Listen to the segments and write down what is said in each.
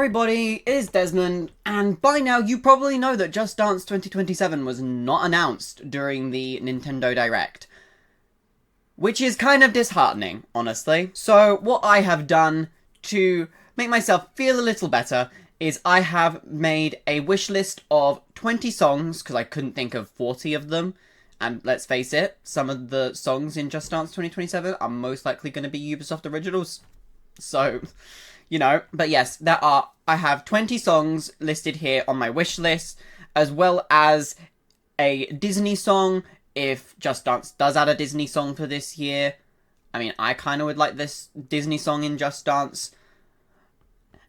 everybody, it is Desmond, and by now you probably know that Just Dance 2027 was not announced during the Nintendo Direct. Which is kind of disheartening, honestly. So what I have done to make myself feel a little better is I have made a wish list of 20 songs, because I couldn't think of 40 of them. And let's face it, some of the songs in Just Dance 2027 are most likely going to be Ubisoft originals. So, you know, but yes, I have 20 songs listed here on my wish list, as well as a Disney song, if Just Dance does add a Disney song for this year. I mean, I kind of would like this Disney song in Just Dance.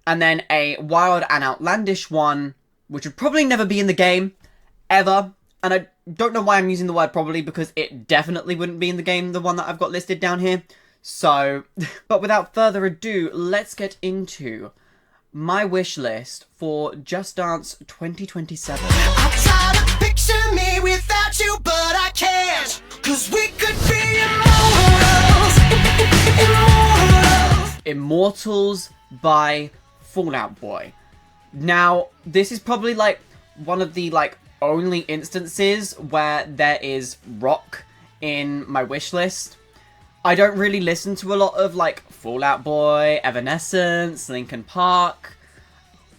And then a wild and outlandish one, which would probably never be in the game, ever. And I don't know why I'm using the word probably, because it definitely wouldn't be in the game, the one that I've got listed down here. So, but without further ado, let's get into my wish list for Just Dance 2027. I try to picture me without you, but I can't, 'cause we could be immortals. Immortals by Fall Out Boy. Now, this is probably like one of the only instances where there is rock in my wish list. I don't really listen to a lot of Fall Out Boy, Evanescence, Linkin Park,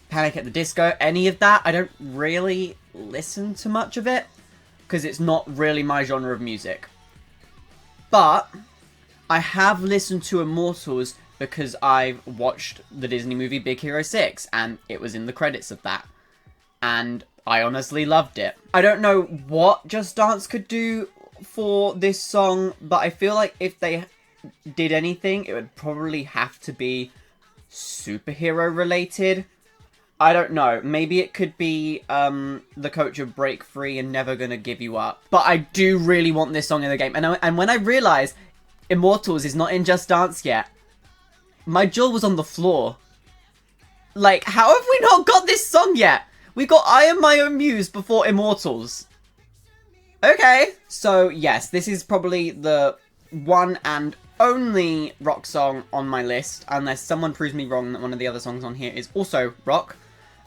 Panic at the Disco, any of that. I don't really listen to much of it, because it's not really my genre of music. But I have listened to Immortals because I've watched the Disney movie Big Hero 6, and it was in the credits of that. And I honestly loved it. I don't know what Just Dance could do for this song, but I feel like if they did anything, it would probably have to be superhero related. I don't know, maybe it could be the coach of Break Free and Never Gonna Give You Up. But I do really want this song in the game, and when I realised Immortals is not in Just Dance yet, my jaw was on the floor. Like, how have we not got this song yet? We got I Am My Own Muse before Immortals. Okay, so yes, this is probably the one and only rock song on my list, unless someone proves me wrong that one of the other songs on here is also rock.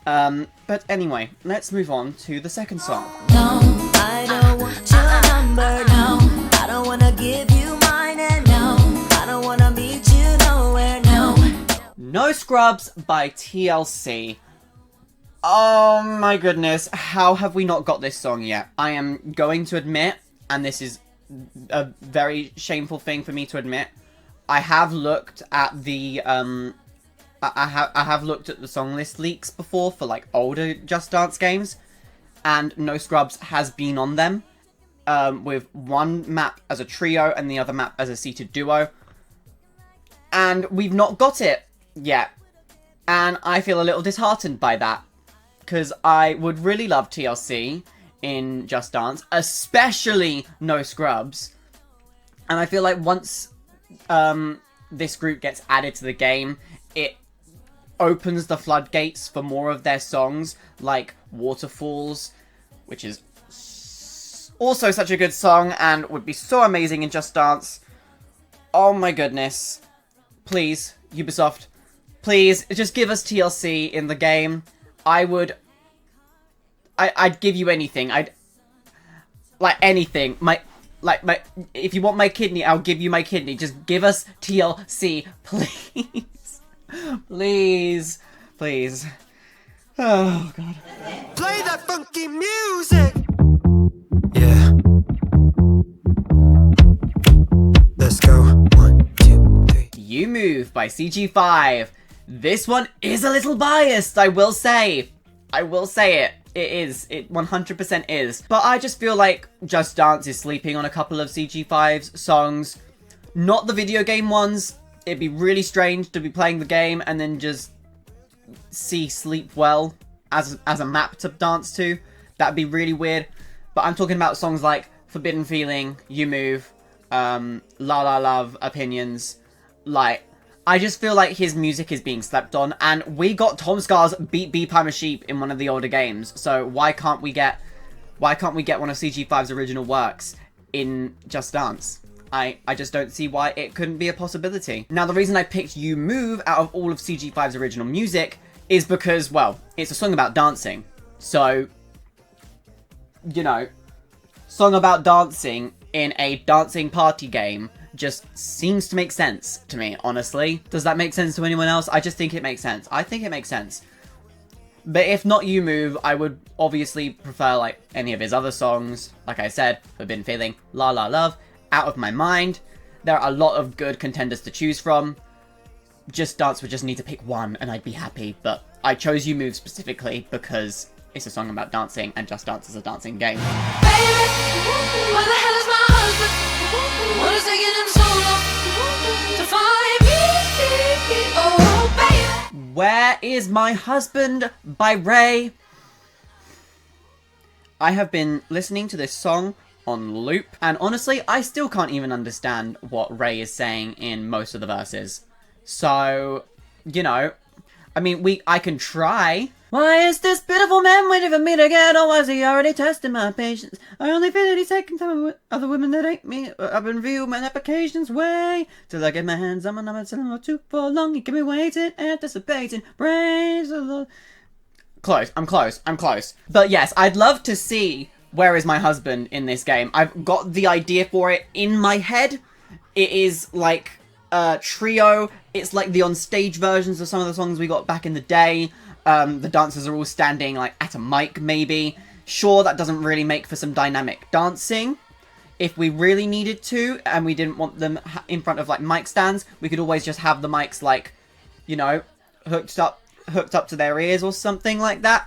But anyway, let's move on to the second song. No, I don't want your number, no. I don't wanna give you mine, and no, I don't wanna meet you nowhere, no. No Scrubs by TLC. Oh my goodness, how have we not got this song yet? I am going to admit, and this is a very shameful thing for me to admit, I have looked at the I have looked at the song list leaks before for older Just Dance games, and No Scrubs has been on them, with one map as a trio and the other map as a seated duo, and we've not got it yet, and I feel a little disheartened by that, because I would really love TLC in Just Dance, especially No Scrubs. And I feel like once this group gets added to the game, it opens the floodgates for more of their songs, like Waterfalls, which is also such a good song and would be so amazing in Just Dance. Oh my goodness. Please, Ubisoft, please, just give us TLC in the game. I'd give you anything. Anything. If you want my kidney, I'll give you my kidney. Just give us TLC, please. Please. Please. Oh, God. Play that funky music. Yeah. Let's go. 1, 2, 3. You Move by CG5. This one is a little biased, I will say. I will say it. It is. It 100% is. But I just feel like Just Dance is sleeping on a couple of CG5's songs. Not the video game ones. It'd be really strange to be playing the game and then just see Sleep Well as a map to dance to. That'd be really weird. But I'm talking about songs like Forbidden Feeling, You Move, La La Love, Opinions. I just feel like his music is being slept on, and we got Tom Scar's Beat Beep I'm a Sheep in one of the older games, so why can't we get one of CG5's original works in Just Dance? I just don't see why it couldn't be a possibility. Now, the reason I picked You Move out of all of CG5's original music is because, well, it's a song about dancing. So, you know, song about dancing in a dancing party game just seems to make sense to me, honestly. Does that make sense to anyone else? I just think it makes sense. I think it makes sense. But if not You Move, I would obviously prefer, like, any of his other songs. Like I said, Forbidden Feeling, La La Love, Out of My Mind. There are a lot of good contenders to choose from. Just Dance would just need to pick one and I'd be happy. But I chose You Move specifically because it's a song about dancing and Just Dance is a dancing game. Baby, where the hell is my husband? What is taking him so long to find me? Oh, baby. Where is My Husband by Ray? I have been listening to this song on loop, and honestly, I still can't even understand what Ray is saying in most of the verses. So, you know, I mean, I can try. Why is this beautiful man waiting for me to get, or was he already testing my patience? I only feel that he's taking time with other women that ain't me. I've been viewing my applications way till I get my hands on my number, telling him too for long. He kept me waiting, anticipating, praise the Lord. Close, I'm close. But yes, I'd love to see Where Is My Husband in this game. I've got the idea for it in my head. It is like a trio. It's like the on-stage versions of some of the songs we got back in the day. The dancers are all standing like at a mic, maybe. Sure, that doesn't really make for some dynamic dancing. If we really needed to, and we didn't want them in front of like mic stands, we could always just have the mics like, you know, hooked up to their ears or something like that.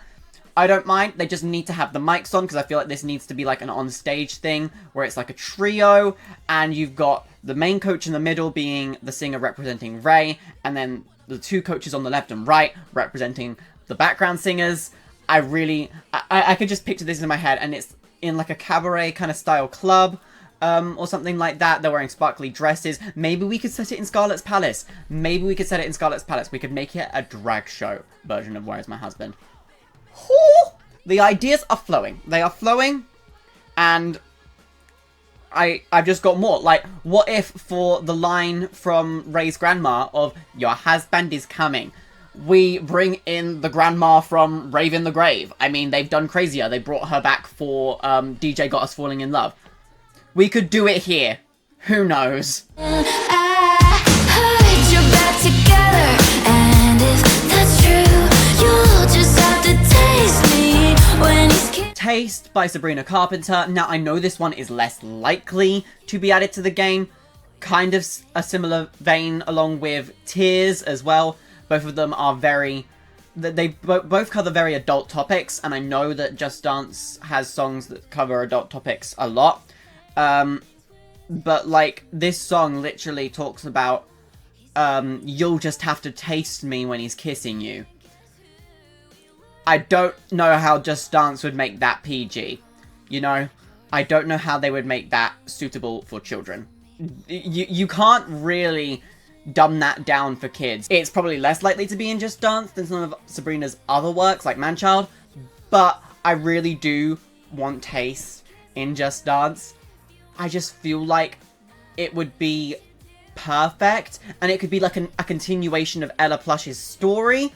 I don't mind. They just need to have the mics on because I feel like this needs to be like an on-stage thing where it's like a trio and you've got the main coach in the middle being the singer representing Ray, and then the two coaches on the left and right representing the background singers. I could just picture this in my head, and it's in like a cabaret kind of style club or something like that. They're wearing sparkly dresses. Maybe we could set it in Scarlet's Palace. We could make it a drag show version of Where Is My Husband. The ideas are flowing. They are flowing, and I've just got more. Like, what if for the line from Ray's grandma of "Your husband is coming," we bring in the grandma from Rave in the Grave? I mean, they've done crazier. They brought her back for DJ Got Us Falling in Love. We could do it here. Who knows? Taste by Sabrina Carpenter. Now, I know this one is less likely to be added to the game. Kind of a similar vein along with Tears as well. Both of them are they both cover very adult topics, and I know that Just Dance has songs that cover adult topics a lot. But, like, this song literally talks about, you'll just have to taste me when he's kissing you. I don't know how Just Dance would make that PG, you know? I don't know how they would make that suitable for children. You can't really dumb that down for kids. It's probably less likely to be in Just Dance than some of Sabrina's other works, like Manchild, but I really do want taste in Just Dance. I just feel like it would be perfect, and it could be like a continuation of Ella Plush's story,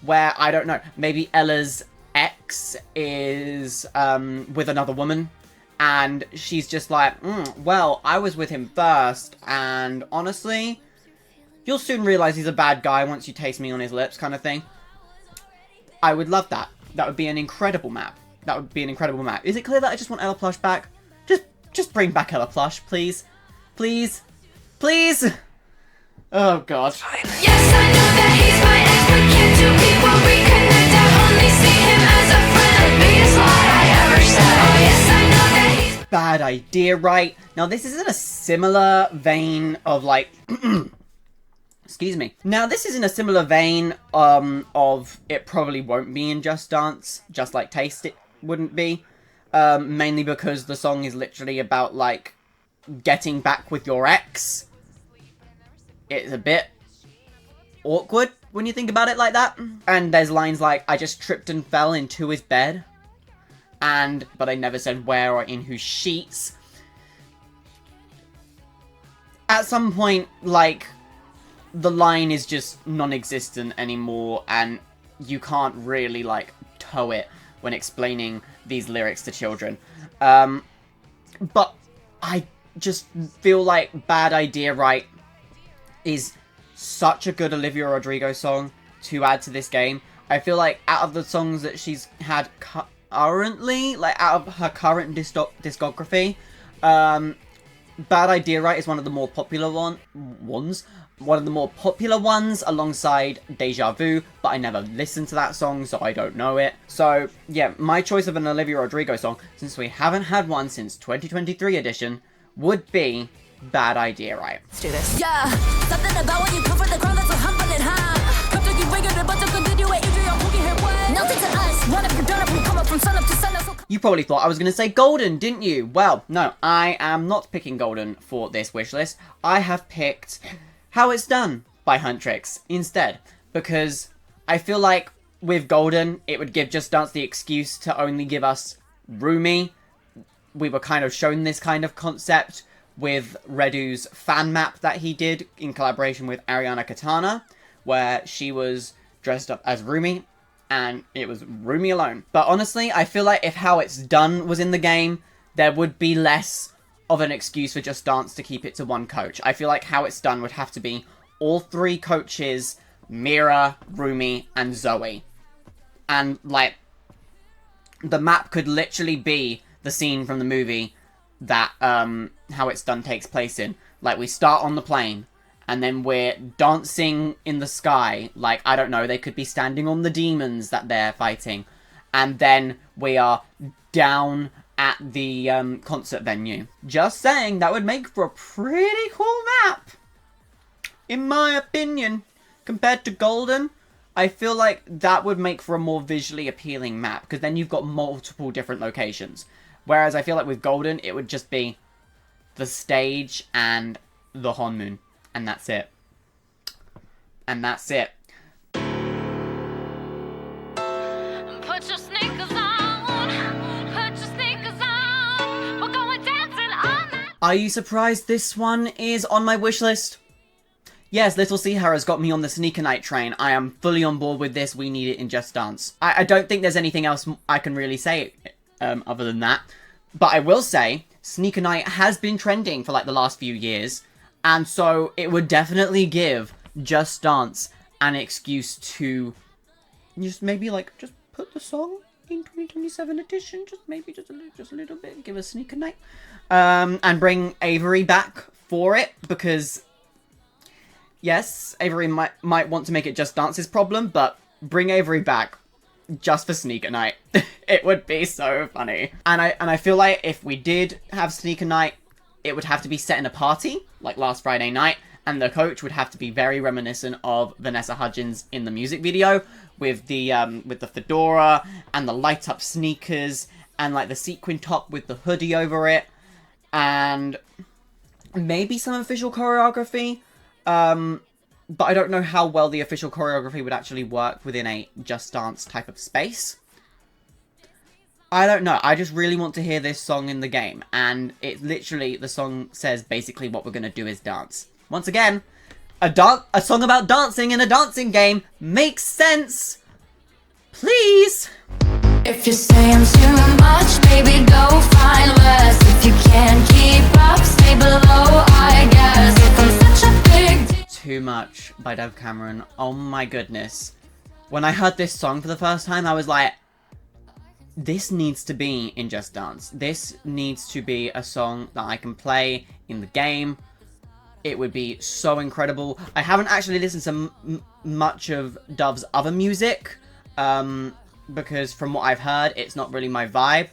where, I don't know, maybe Ella's ex is with another woman, and she's just like, well, I was with him first, and honestly, you'll soon realize he's a bad guy once you taste me on his lips, kind of thing. I would love that. That would be an incredible map. Is it clear that I just want Ella Plush back? Just bring back Ella Plush, please. Please. Oh, God. Yes, I know that he's my ex, but can't two people reconnect? I only see him as a friend. Biggest lie I ever said. Oh, yes, I know that he's... Bad idea, right? Now, this is in a similar vein of, like... Excuse me. Now, this is in a similar vein of it probably won't be in Just Dance, just like Taste it wouldn't be. Mainly because the song is literally about, like, getting back with your ex. It's a bit awkward when you think about it like that. And there's lines like, I just tripped and fell into his bed. But I never said where or in whose sheets. At some point, like, the line is just non-existent anymore, and you can't really, like, toe it when explaining these lyrics to children. But I just feel like Bad Idea Right is such a good Olivia Rodrigo song to add to this game. I feel like out of the songs that she's had currently, like out of her current discography, Bad Idea Right is one of the more popular ones. One of the more popular ones alongside Deja Vu, but I never listened to that song, so I don't know it. So, yeah, my choice of an Olivia Rodrigo song, since we haven't had one since 2023 edition, would be Bad Idea Right. Let's do this. Yeah, something about when you come from the ground that's so humble and high. Come to you bigger than but to continue it, Adrian, poking her way. Nothing to us, run up your done up, we come up from sun up to sun up. You probably thought I was going to say Golden, didn't you? Well, no, I am not picking Golden for this wish list. I have picked How It's Done by Huntrix instead, because I feel like with Golden, it would give Just Dance the excuse to only give us Rumi. We were kind of shown this kind of concept with Redu's fan map that he did in collaboration with Ariana Katana, where she was dressed up as Rumi, and it was Rumi alone. But honestly, I feel like if How It's Done was in the game, there would be less of an excuse for Just Dance to keep it to one coach. I feel like How It's Done would have to be all three coaches, Mira, Rumi, and Zoe. And, like, the map could literally be the scene from the movie that How It's Done takes place in. Like, we start on the plane, and then we're dancing in the sky. Like, I don't know, they could be standing on the demons that they're fighting. And then we are down at the concert venue. Just saying, that would make for a pretty cool map, in my opinion. Compared to Golden, I feel like that would make for a more visually appealing map, because then you've got multiple different locations. Whereas I feel like with Golden, it would just be the stage and the Honmoon. And that's it. And that's it. Put your sneakers on. Put your sneakers on. We're going dancing all night. Are you surprised this one is on my wish list? Yes, Little Seahara has got me on the Sneaker Night train. I am fully on board with this. We need it in Just Dance. I don't think there's anything else I can really say other than that. But I will say, Sneaker Night has been trending for like the last few years. And so it would definitely give Just Dance an excuse to just maybe like just put the song in 2027 edition. Just maybe just a little bit. Give a Sneaker Night. And bring Avery back for it. Because, yes, Avery might want to make it Just Dance's problem. But bring Avery back just for Sneaker Night. It would be so funny. And I feel like if we did have Sneaker Night, it would have to be set in a party, like last Friday night, and the coach would have to be very reminiscent of Vanessa Hudgens in the music video, with the fedora, and the light-up sneakers, and like the sequin top with the hoodie over it, and maybe some official choreography, but I don't know how well the official choreography would actually work within a Just Dance type of space. I don't know, I just really want to hear this song in the game, and it literally, the song says basically what we're gonna do is dance. Once again, a song about dancing in a dancing game makes sense! Please! If you're saying too much, baby, go find less. If you can't keep up, stay below, I guess. If I'm such a big deal. Too Much by Dev Cameron. Oh my goodness. When I heard this song for the first time, I was like, this needs to be in Just Dance. This needs to be a song that I can play in the game. It would be so incredible. I haven't actually listened to much of Dove's other music, because from what I've heard, it's not really my vibe.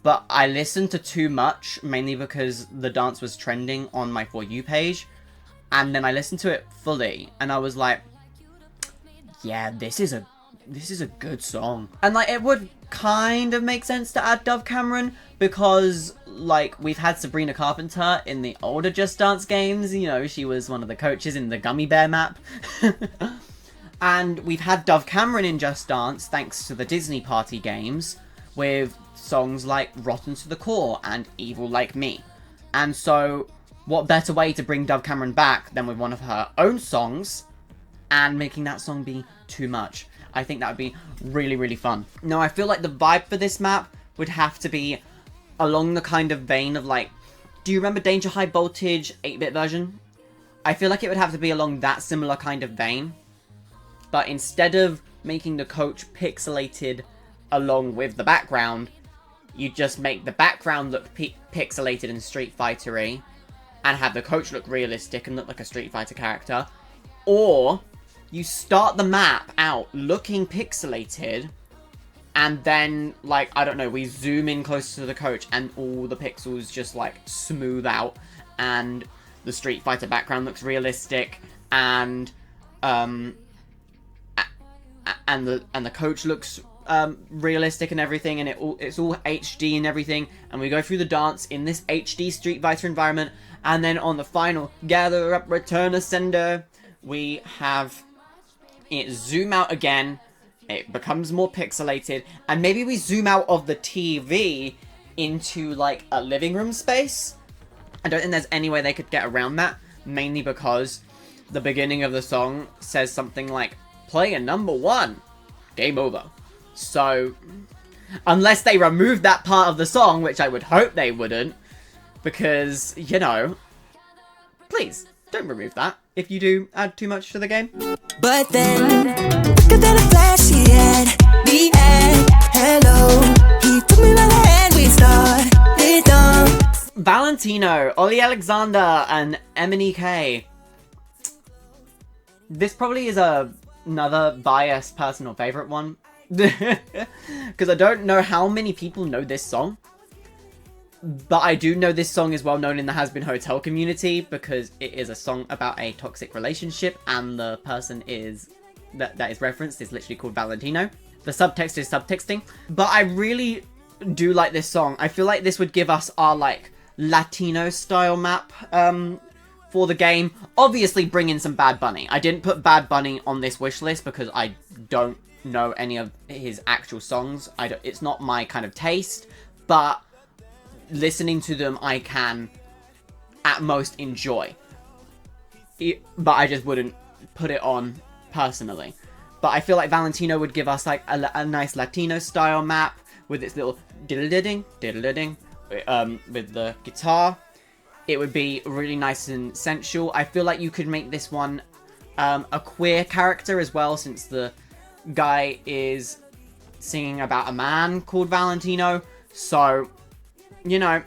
But I listened to Too Much, mainly because the dance was trending on my For You page. And then I listened to it fully, and I was like, yeah, this is a good song. And like, it would kind of make sense to add Dove Cameron, because like, we've had Sabrina Carpenter in the older Just Dance games. You know, she was one of the coaches in the Gummy Bear map. And we've had Dove Cameron in Just Dance thanks to the Disney Party games, with songs like Rotten to the Core and Evil Like Me. And so what better way to bring Dove Cameron back than with one of her own songs and making that song be Too Much. I think that would be really, really fun. Now, I feel like the vibe for this map would have to be along the kind of vein of like, do you remember Danger High Voltage 8-bit version? I feel like it would have to be along that similar kind of vein. But instead of making the coach pixelated along with the background, you just make the background look pixelated and Street Fighter-y, and have the coach look realistic and look like a Street Fighter character. Or you start the map out looking pixelated, and then, like, I don't know, we zoom in closer to the coach and all the pixels just, like, smooth out, and the Street Fighter background looks realistic, and the coach looks realistic and everything, and it's all HD and everything, and we go through the dance in this HD Street Fighter environment, and then on the final Gather Up Return Ascender, we have it zoom out again, it becomes more pixelated, and maybe we zoom out of the TV into like a living room space. I don't think there's any way they could get around that, mainly because the beginning of the song says something like, player number 1, game over. So, unless they remove that part of the song, which I would hope they wouldn't, because, you know, please, don't remove that if you do add too much to the game. But then, quicker than a flash, he had me at hello. He took me by the hand, we started on. Valentino, Ollie Alexander, and MNEK. This probably is another biased personal favorite one. Because I don't know how many people know this song. But I do know this song is well known in the Has Been Hotel community because it is a song about a toxic relationship, and the person that is referenced is literally called Valentino. The subtext is subtexting. But I really do like this song. I feel like this would give us our like Latino style map for the game. Obviously bring in some Bad Bunny. I didn't put Bad Bunny on this wish list because I don't know any of his actual songs. It's not my kind of taste, but listening to them I can at most enjoy, but I just wouldn't put it on personally. But I feel like Valentino would give us like a nice Latino style map with its little diddle-didding with the guitar. It would be really nice and sensual. I feel like you could make this one a queer character as well, since the guy is singing about a man called Valentino. So, you know,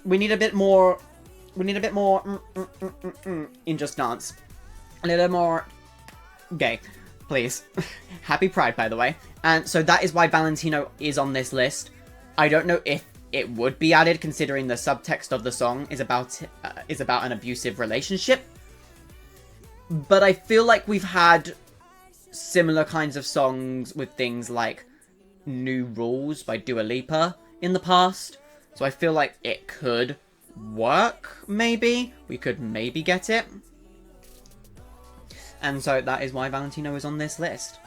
we need a bit more in Just Dance. A little more gay, please. Happy Pride, by the way. And so that is why Valentino is on this list. I don't know if it would be added, considering the subtext of the song is about an abusive relationship. But I feel like we've had similar kinds of songs with things like New Rules by Dua Lipa in the past. So I feel like it could work, maybe. We could maybe get it. And so that is why Valentino is on this list.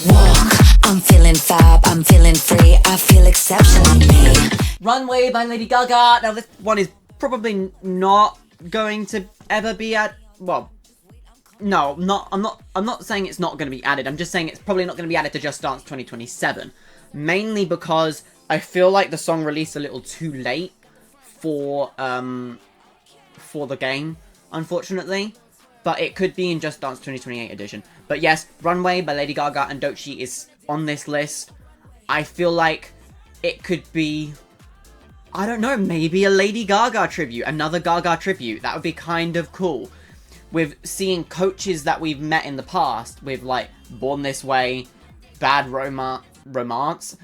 Walk, I'm feeling fab, I'm feeling free, I feel exceptionally me. Runway by Lady Gaga. Now this one is probably not going to ever be well, no, I'm not saying it's not going to be added. I'm just saying it's probably not going to be added to Just Dance 2027. Mainly because I feel like the song released a little too late for the game, unfortunately. But it could be in Just Dance 2028 edition. But yes, Runway by Lady Gaga and Doechii is on this list. I feel like it could be, I don't know, maybe a Lady Gaga tribute, another Gaga tribute. That would be kind of cool. With seeing coaches that we've met in the past, with like Born This Way, Bad Romance,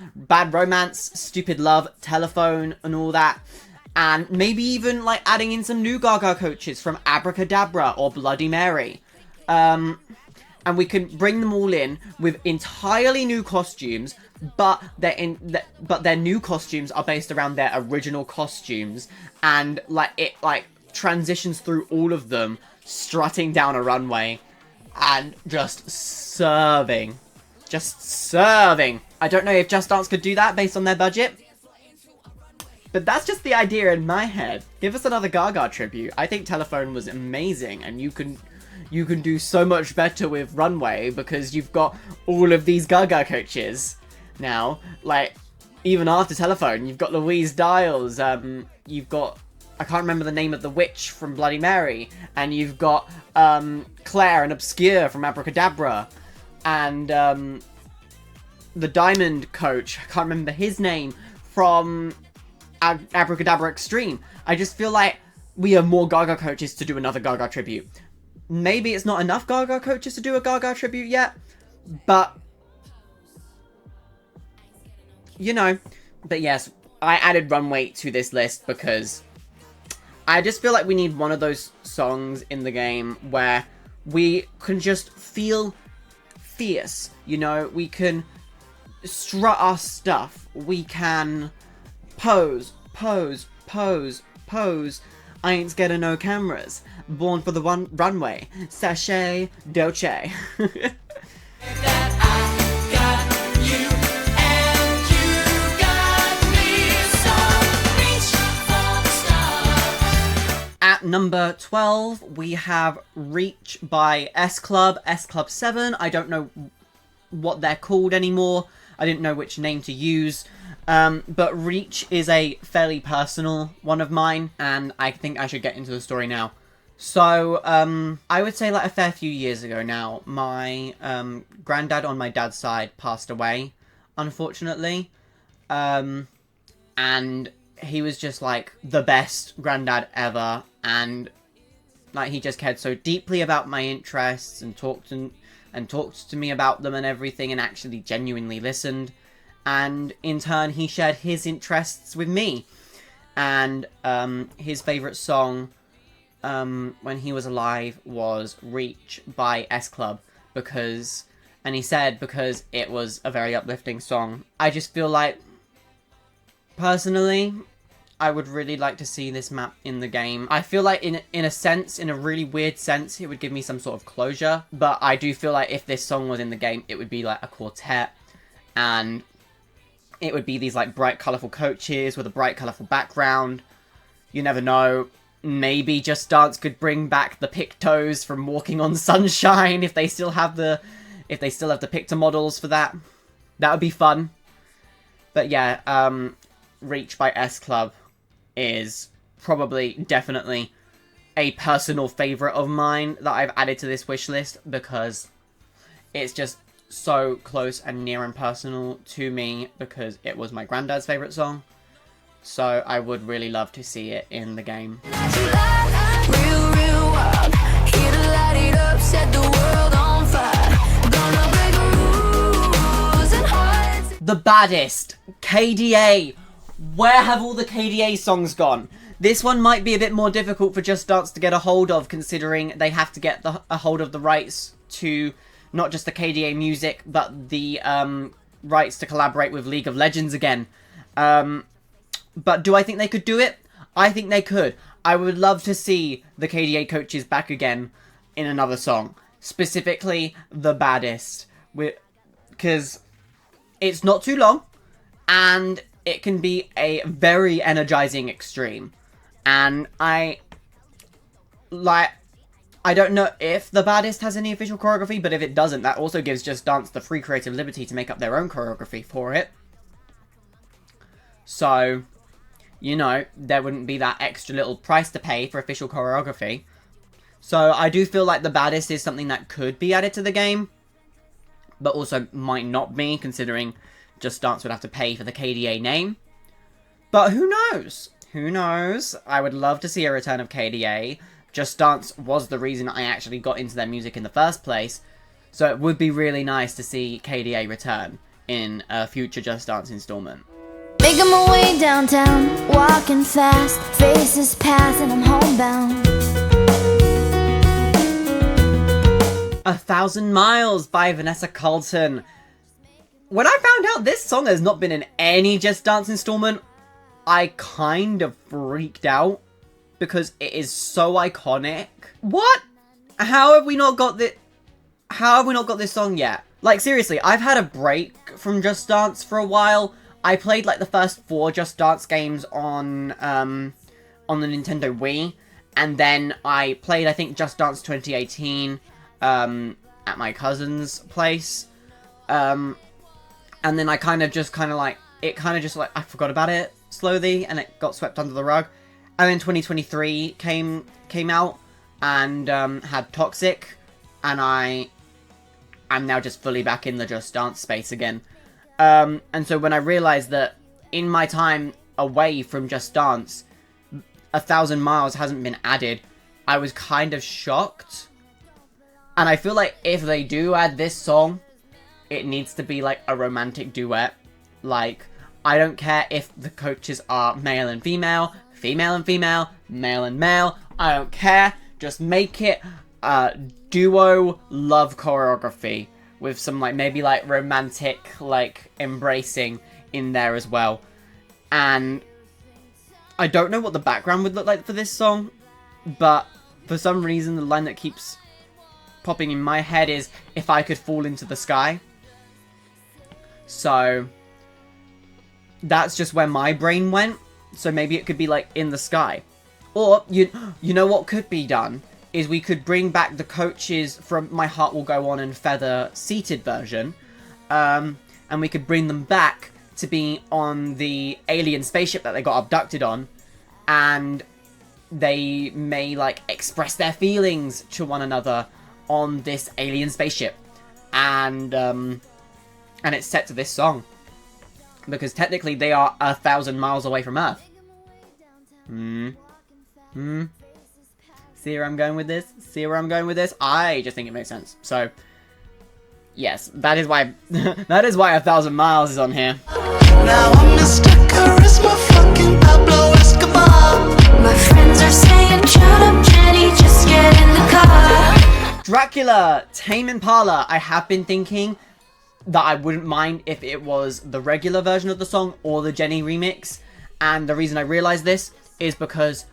Stupid Love, Telephone, and all that. And maybe even like adding in some new Gaga coaches from Abracadabra or Bloody Mary. And we can bring them all in with entirely new costumes, but their new costumes are based around their original costumes, and like it like transitions through all of them, strutting down a runway and just serving. I don't know if Just Dance could do that based on their budget. But that's just the idea in my head. Give us another Gaga tribute. I think Telephone was amazing, and you can do so much better with Runway because you've got all of these Gaga coaches now. Like, even after Telephone, you've got Louise Dials, you've got, I can't remember the name of the witch from Bloody Mary, and you've got Claire and Obscure from Abracadabra, and the Diamond coach, I can't remember his name, from Abracadabra Extreme. I just feel like we have more Gaga coaches to do another Gaga tribute. Maybe it's not enough Gaga coaches to do a Gaga tribute yet, but you know. But yes, I added Runway to this list because I just feel like we need one of those songs in the game where we can just feel fierce, you know? We can strut our stuff. We can pose, pose, pose, pose. I ain't scared of no cameras. Born for the runway. Sachet Dolce. At number 12, we have Reach by S Club 7. I don't know what they're called anymore. I didn't know which name to use. But Reach is a fairly personal one of mine, and I think I should get into the story now. So, I would say like a fair few years ago now, my granddad on my dad's side passed away, unfortunately. And he was just like the best granddad ever, and like he just cared so deeply about my interests and talked to me about them and everything, and actually genuinely listened. And in turn, he shared his interests with me. And his favourite song when he was alive was Reach by S Club, because it was a very uplifting song. I just feel like, personally, I would really like to see this map in the game. I feel like in a really weird sense, it would give me some sort of closure. But I do feel like if this song was in the game, it would be like a quartet, and it would be these like bright, colourful coaches with a bright, colourful background. You never know. Maybe Just Dance could bring back the Pictos from Walking on Sunshine if they still have the picto models for that. That would be fun. But yeah, Reach by S Club is probably definitely a personal favourite of mine that I've added to this wish list because it's just so close and near and personal to me because it was my granddad's favourite song. So I would really love to see it in the game. The Baddest, KDA. Where have all the KDA songs gone? This one might be a bit more difficult for Just Dance to get a hold of, considering they have to get a hold of the rights to not just the KDA music, but the rights to collaborate with League of Legends again. But do I think they could do it? I think they could. I would love to see the KDA coaches back again in another song. Specifically, The Baddest. Because it's not too long, and it can be a very energizing extreme. And I don't know if The Baddest has any official choreography, but if it doesn't, that also gives Just Dance the free creative liberty to make up their own choreography for it. So, you know, there wouldn't be that extra little price to pay for official choreography. So I do feel like The Baddest is something that could be added to the game, but also might not be, considering Just Dance would have to pay for the KDA name. But who knows? Who knows? I would love to see a return of KDA. Just Dance was the reason I actually got into their music in the first place, so it would be really nice to see KDA return in a future Just Dance installment. Making my way downtown, walking fast, faces pass and I'm homebound. 1,000 Miles by Vanessa Carlton. When I found out this song has not been in any Just Dance installment, I kind of freaked out because it is so iconic. What? How have we not got this song yet? Like, seriously, I've had a break from Just Dance for a while. I played like the first 4 Just Dance games on the Nintendo Wii, and then I played, I think, Just Dance 2018 at my cousin's place, and then I kind of like I forgot about it slowly, and it got swept under the rug, and then 2023 came out and had Toxic, and I'm now just fully back in the Just Dance space again. And so when I realized that in my time away from Just Dance, 1,000 Miles hasn't been added, I was kind of shocked. And I feel like if they do add this song, it needs to be like a romantic duet. Like, I don't care if the coaches are male and female, female and female, male and male. I don't care. Just make it a duo love choreography with some like maybe like romantic like embracing in there as well. And I don't know what the background would look like for this song, but for some reason the line that keeps popping in my head is "if I could fall into the sky." So that's just where my brain went. So maybe it could be like "in the sky." Or you know what could be done is we could bring back the coaches from My Heart Will Go On and Feather seated version, and we could bring them back to be on the alien spaceship that they got abducted on, and they may like express their feelings to one another on this alien spaceship, and it's set to this song because technically they are 1,000 miles away from Earth. See where I'm going with this? See where I'm going with this? I just think it makes sense. So, yes, that is why that is why 1,000 Miles is on here. Now I'm Mr. Charisma, fucking Pablo Escobar. My friends are saying, shut up, Jenny, just get in the car. Dracula, Tame Impala. I have been thinking that I wouldn't mind if it was the regular version of the song or the Jenny remix. And the reason I realized this is because,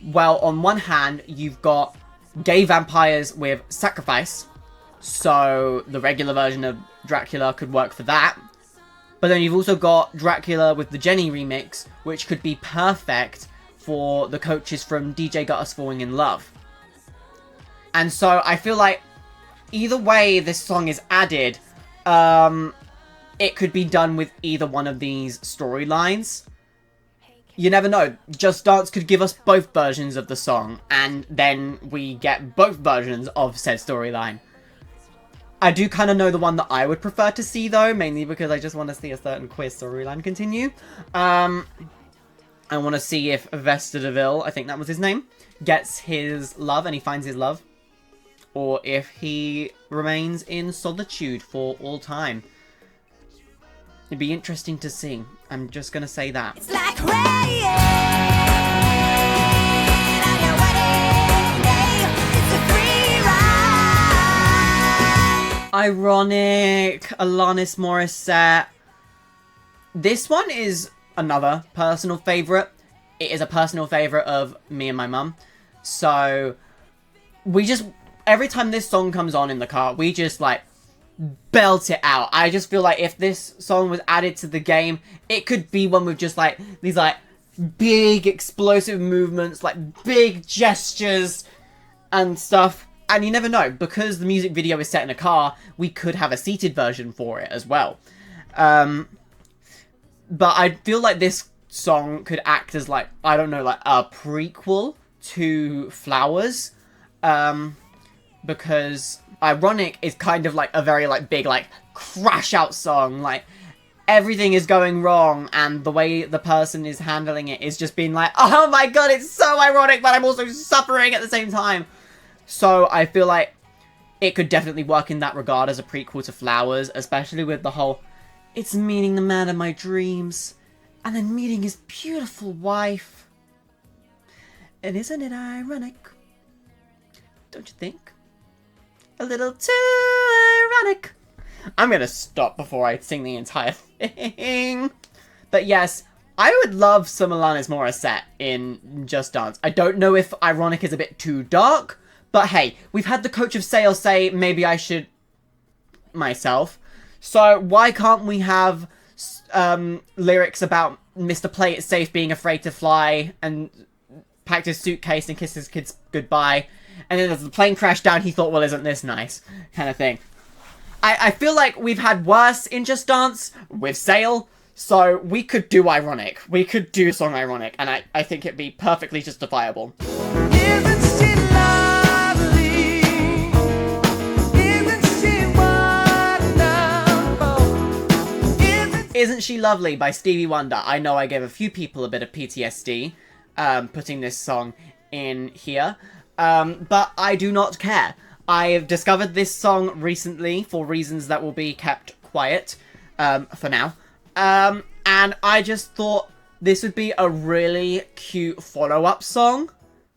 well, on one hand, you've got gay vampires with Sacrifice, so the regular version of Dracula could work for that. But then you've also got Dracula with the Jenny remix, which could be perfect for the coaches from DJ Got Us Falling in Love. And so I feel like either way this song is added, it could be done with either one of these storylines. You never know. Just Dance could give us both versions of the song, and then we get both versions of said storyline. I do kind of know the one that I would prefer to see, though, mainly because I just want to see a certain queer storyline continue. I want to see if Vesta DeVille, I think that was his name, gets his love and he finds his love, or if he remains in solitude for all time. It'd be interesting to see. I'm just gonna say that. It's like rain on your wedding day. It's a free ride. Ironic, Alanis Morissette. This one is another personal favourite. It is a personal favourite of me and my mum. So, every time this song comes on in the car, we just like belt it out. I just feel like if this song was added to the game, it could be one with just like these like big explosive movements, like big gestures and stuff. And you never know, because the music video is set in a car, we could have a seated version for it as well. But I feel like this song could act as like, I don't know, like a prequel to Flowers. Because Ironic is kind of like a very like big like crash out song, like everything is going wrong and the way the person is handling it is just being like, oh my god, it's so ironic, but I'm also suffering at the same time. So I feel like it could definitely work in that regard as a prequel to Flowers, especially with the whole, it's meeting the man of my dreams and then meeting his beautiful wife. And isn't it ironic? Don't you think? A little too ironic. I'm gonna stop before I sing the entire thing. But yes, I would love some Alanis Morissette in Just Dance. I don't know if ironic is a bit too dark, but hey, we've had the coach of sales say maybe I should myself. So why can't we have lyrics about Mr. Play It Safe being afraid to fly and packed his suitcase and kissed his kids goodbye. And then as the plane crashed down, he thought, well, isn't this nice? Kind of thing. I feel like we've had worse in Just Dance with Sail, so we could do Ironic. We could do song Ironic, and I think it'd be perfectly justifiable. Isn't she lovely? Isn't she wonderful? Isn't She Lovely by Stevie Wonder. I know I gave a few people a bit of PTSD putting this song in here, but I do not care. I have discovered this song recently for reasons that will be kept quiet for now. And I just thought this would be a really cute follow-up song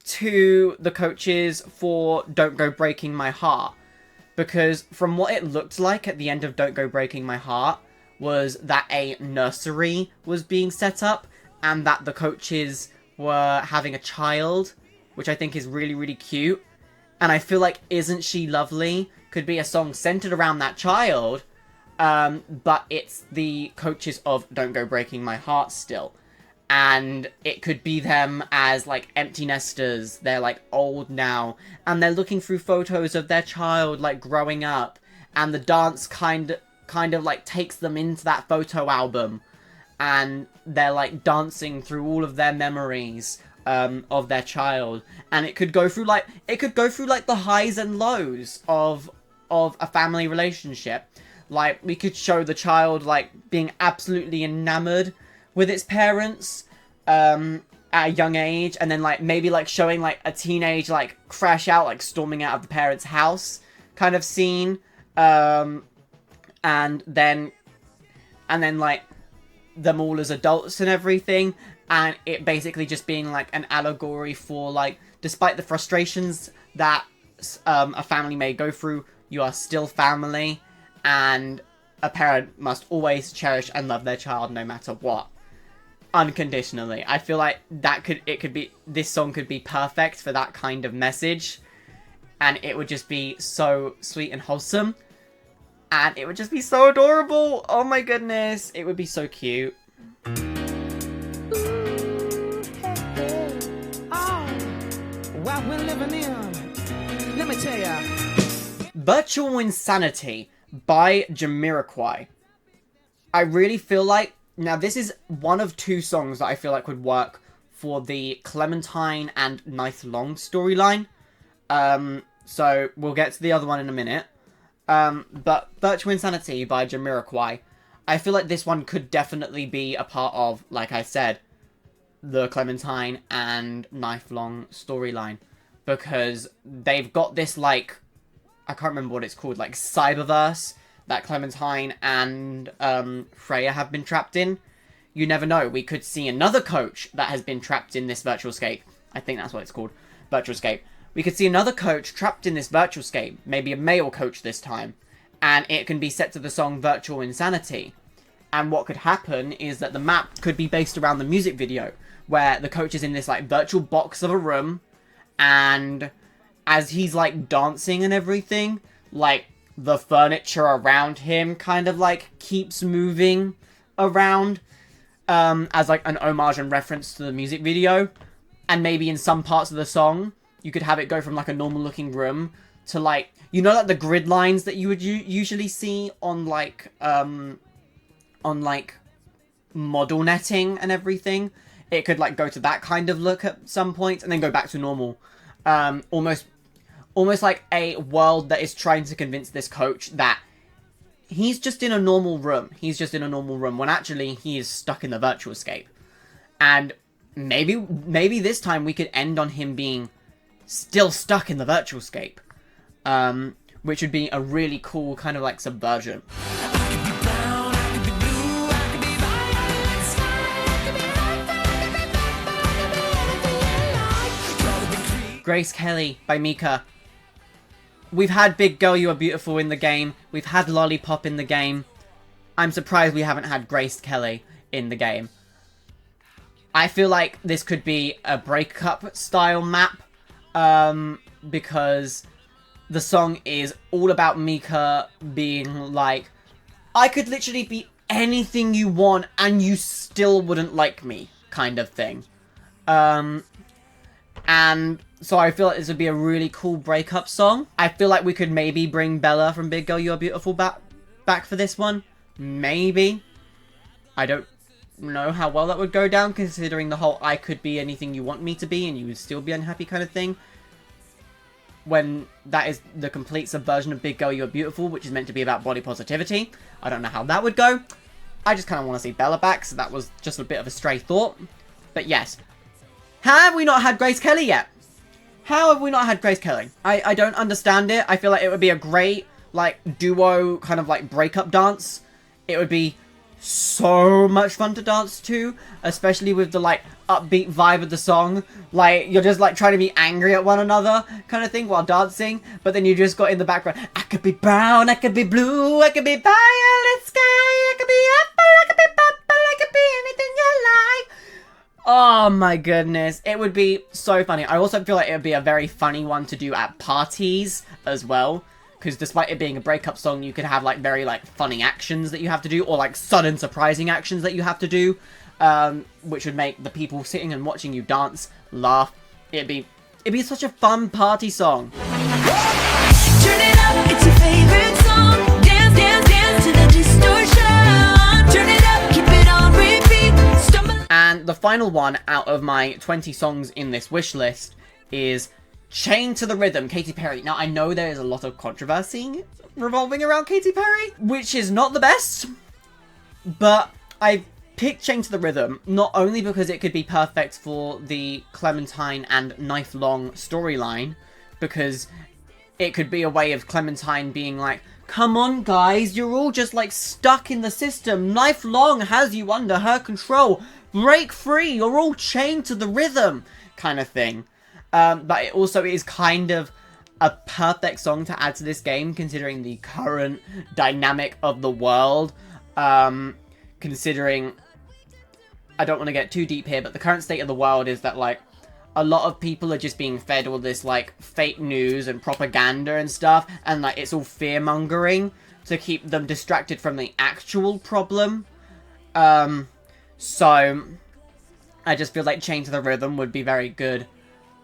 to the Coaches for Don't Go Breaking My Heart. Because from what it looked like at the end of Don't Go Breaking My Heart was that a nursery was being set up and that the Coaches were having a child, which I think is really, really cute. And I feel like Isn't She Lovely could be a song centered around that child, but it's the Coaches of Don't Go Breaking My Heart still. And it could be them as, like, empty nesters. They're, like, old now. And they're looking through photos of their child, like, growing up. And the dance kind of, like, takes them into that photo album. And they're, like, dancing through all of their memories of their child. And it could go through, like, the highs and lows of a family relationship. Like, we could show the child, like, being absolutely enamored with its parents at a young age, and then, like, maybe, like, showing, like, a teenage, like, crash out, like, storming out of the parents' house kind of scene, and then, like, them all as adults and everything, and it basically just being, like, an allegory for, like, despite the frustrations that a family may go through, you are still family, and a parent must always cherish and love their child no matter what. Unconditionally. I feel like this song could be perfect for that kind of message, and it would just be so sweet and wholesome, and it would just be so adorable. Oh my goodness, it would be so cute. What we're living in, let me tell ya. Virtual Insanity by Jamiroquai. I really feel like, now this is one of two songs that I feel like would work for the Clementine and Knife Long storyline. So we'll get to the other one in a minute. But Virtual Insanity by Jamiroquai, I feel like this one could definitely be a part of, like I said, the Clementine and Knife Long storyline. Because they've got this, like, I can't remember what it's called, like, cyberverse that Clementine and Freya have been trapped in. You never know. We could see another coach that has been trapped in this virtual scape. I think that's what it's called. Virtual scape. We could see another coach trapped in this virtual scape. Maybe a male coach this time. And it can be set to the song Virtual Insanity. And what could happen is that the map could be based around the music video, where the coach is in this, like, virtual box of a room, and as he's, like, dancing and everything, like, the furniture around him kind of, like, keeps moving around, as, like, an homage and reference to the music video. And maybe in some parts of the song, you could have it go from, like, a normal-looking room to, like, you know, like, the grid lines that you would usually see on, like, model netting and everything. It could, like, go to that kind of look at some point, and then go back to normal. Almost like a world that is trying to convince this coach that he's just in a normal room. He's just in a normal room, when actually he is stuck in the virtual scape. And maybe this time we could end on him being still stuck in the virtual scape. Which would be a really cool kind of, like, subversion. Grace Kelly by Mika. We've had Big Girl You Are Beautiful in the game. We've had Lollipop in the game. I'm surprised we haven't had Grace Kelly in the game. I feel like this could be a breakup style map. Because the song is all about Mika being like, I could literally be anything you want and you still wouldn't like me kind of thing. And so I feel like this would be a really cool breakup song. I feel like we could maybe bring Bella from Big Girl You're Beautiful back for this one. Maybe. I don't know how well that would go down, considering the whole I could be anything you want me to be and you would still be unhappy kind of thing. When that is the complete subversion of Big Girl You're Beautiful, which is meant to be about body positivity. I don't know how that would go. I just kind of want to see Bella back, so that was just a bit of a stray thought. But yes. How have we not had Grace Kelly yet? How have we not had Grace Kelly? I don't understand it. I feel like it would be a great, like, duo kind of, like, breakup dance. It would be so much fun to dance to, especially with the, like, upbeat vibe of the song. Like, you're just, like, trying to be angry at one another kind of thing while dancing, but then you just got in the background, I could be brown, I could be blue, I could be violet sky, I could be apple, I could be purple, I could be anything you like. Oh my goodness, it would be so funny. I also feel like it would be a very funny one to do at parties as well. Because despite it being a breakup song, you could have, like, very, like, funny actions that you have to do. Or, like, sudden surprising actions that you have to do. Which would make the people sitting and watching you dance laugh. It'd be such a fun party song. Turn it up, it's your favorite song. Dance, dance, dance to the distortion. Turn it up, keep it on repeat. Stumble. And the final one out of my 20 songs in this wish list is Chained to the Rhythm, Katy Perry. Now, I know there is a lot of controversy revolving around Katy Perry, which is not the best, but I picked Chained to the Rhythm not only because it could be perfect for the Clementine and Knife Long storyline, because it could be a way of Clementine being like, come on guys, you're all just like stuck in the system, Knife Long has you under her control, break free, you're all chained to the rhythm, kind of thing. But it also is kind of a perfect song to add to this game, considering the current dynamic of the world. Considering, I don't want to get too deep here, but the current state of the world is that, like, a lot of people are just being fed all this, like, fake news and propaganda and stuff, and, like, it's all fear-mongering to keep them distracted from the actual problem. So, I just feel like Chained to the Rhythm would be very good.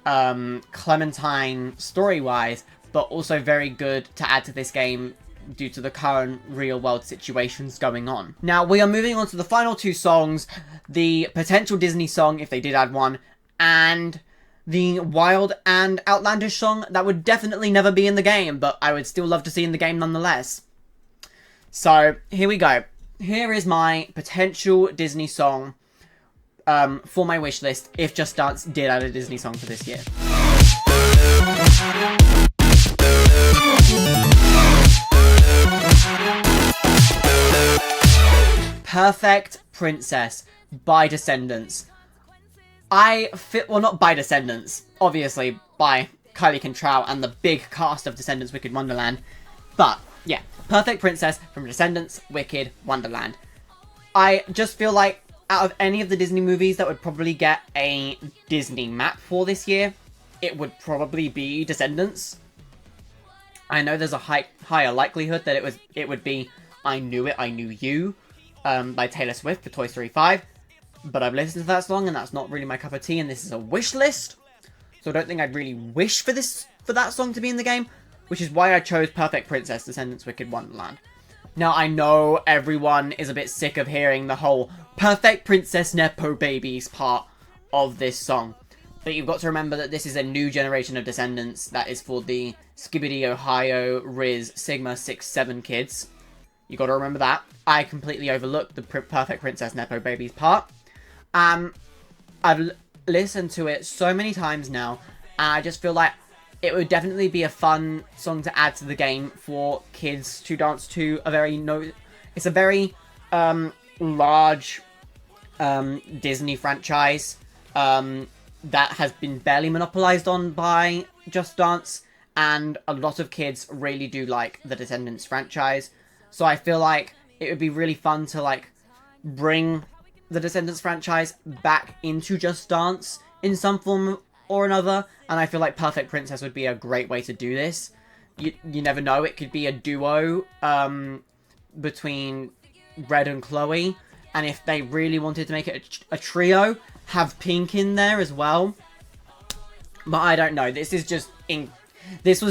Clementine story-wise, but also very good to add to this game due to the current real-world situations going on. Now, we are moving on to the final two songs, the potential Disney song, if they did add one, and the wild and outlandish song that would definitely never be in the game, but I would still love to see in the game nonetheless. So, here we go. Here is my potential Disney song for my wish list if Just Dance did add a Disney song for this year. Perfect Princess by Descendants. Well, not by Descendants, obviously by Kylie Contrail and the big cast of Descendants Wicked Wonderland, but yeah, Perfect Princess from Descendants Wicked Wonderland. I just feel like out of any of the Disney movies that would probably get a Disney map for this year, it would probably be Descendants. I know there's a higher likelihood that it would be I Knew It, I Knew You by Taylor Swift for Toy Story 5. But I've listened to that song and that's not really my cup of tea, and this is a wish list. So I don't think I'd really wish for that song to be in the game, which is why I chose Perfect Princess, Descendants Wicked Wonderland. Now, I know everyone is a bit sick of hearing the whole Perfect Princess Nepo Babies part of this song. But you've got to remember that this is a new generation of Descendants that is for the Skibidi, Ohio, Riz, Sigma 6-7 kids. You got to remember that. I completely overlooked the Perfect Princess Nepo Babies part. I've listened to it so many times now, and I just feel like it would definitely be a fun song to add to the game for kids to dance to. It's a very large Disney franchise that has been barely monopolized on by Just Dance, and a lot of kids really do like the Descendants franchise. So I feel like it would be really fun to, like, bring the Descendants franchise back into Just Dance in some form or another, and I feel like Perfect Princess would be a great way to do this. You never know, it could be a duo between Red and Chloe. And if they really wanted to make it a trio, have Pink in there as well. But I don't know. This was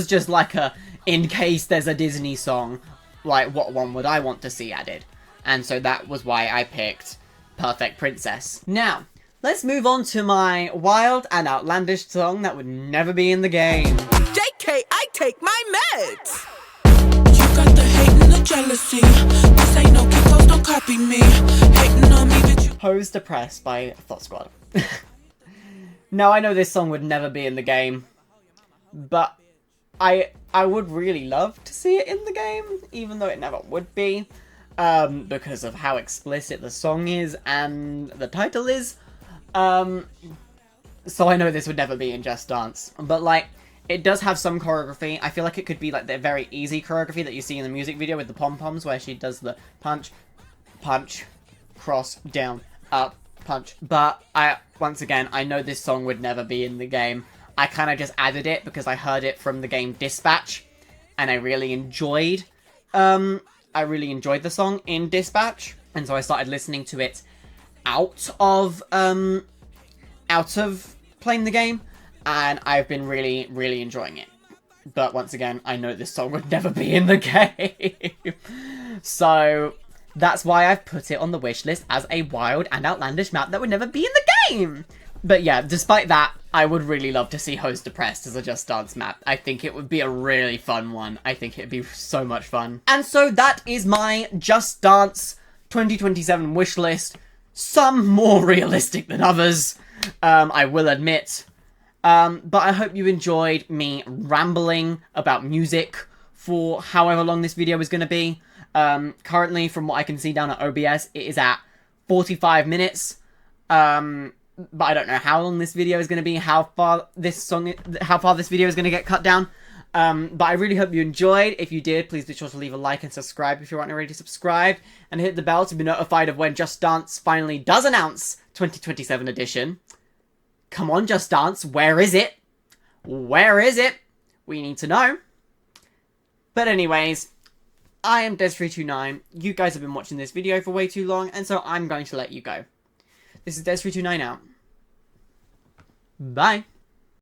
just like a, in case there's a Disney song, like what one would I want to see added? And so that was why I picked Perfect Princess. Now, let's move on to my wild and outlandish song that would never be in the game. JK, I take my meds. You got the hate and the jealousy. This ain't no Kikos, don't copy me. Hating on me, but you... Hose Depressed by Thought Squad. Now, I know this song would never be in the game, but I would really love to see it in the game, even though it never would be, because of how explicit the song is and the title is. So I know this would never be in Just Dance, but like, it does have some choreography. I feel like it could be like the very easy choreography that you see in the music video with the pom-poms, where she does the punch, punch, cross, down, up, punch. But once again, I know this song would never be in the game. I kind of just added it because I heard it from the game Dispatch, and I really enjoyed the song in Dispatch, and so I started listening to it out of playing the game, and I've been really, really enjoying it. But once again, I know this song would never be in the game. So that's why I've put it on the wish list as a wild and outlandish map that would never be in the game. But yeah, despite that, I would really love to see Hose Depressed as a Just Dance map. I think it would be a really fun one. I think it'd be so much fun. And so that is my Just Dance 2027 wish list. Some more realistic than others, I will admit. But I hope you enjoyed me rambling about music for however long this video is going to be. Currently, from what I can see down at OBS, it is at 45 minutes. But I don't know how long this video is going to be, how far this video is going to get cut down. But I really hope you enjoyed. If you did, please be sure to leave a like and subscribe if you aren't already subscribed. And hit the bell to be notified of when Just Dance finally does announce 2027 edition. Come on, Just Dance, where is it? Where is it? We need to know. But anyways, I am Des329. You guys have been watching this video for way too long, and so I'm going to let you go. This is Des329 out. Bye.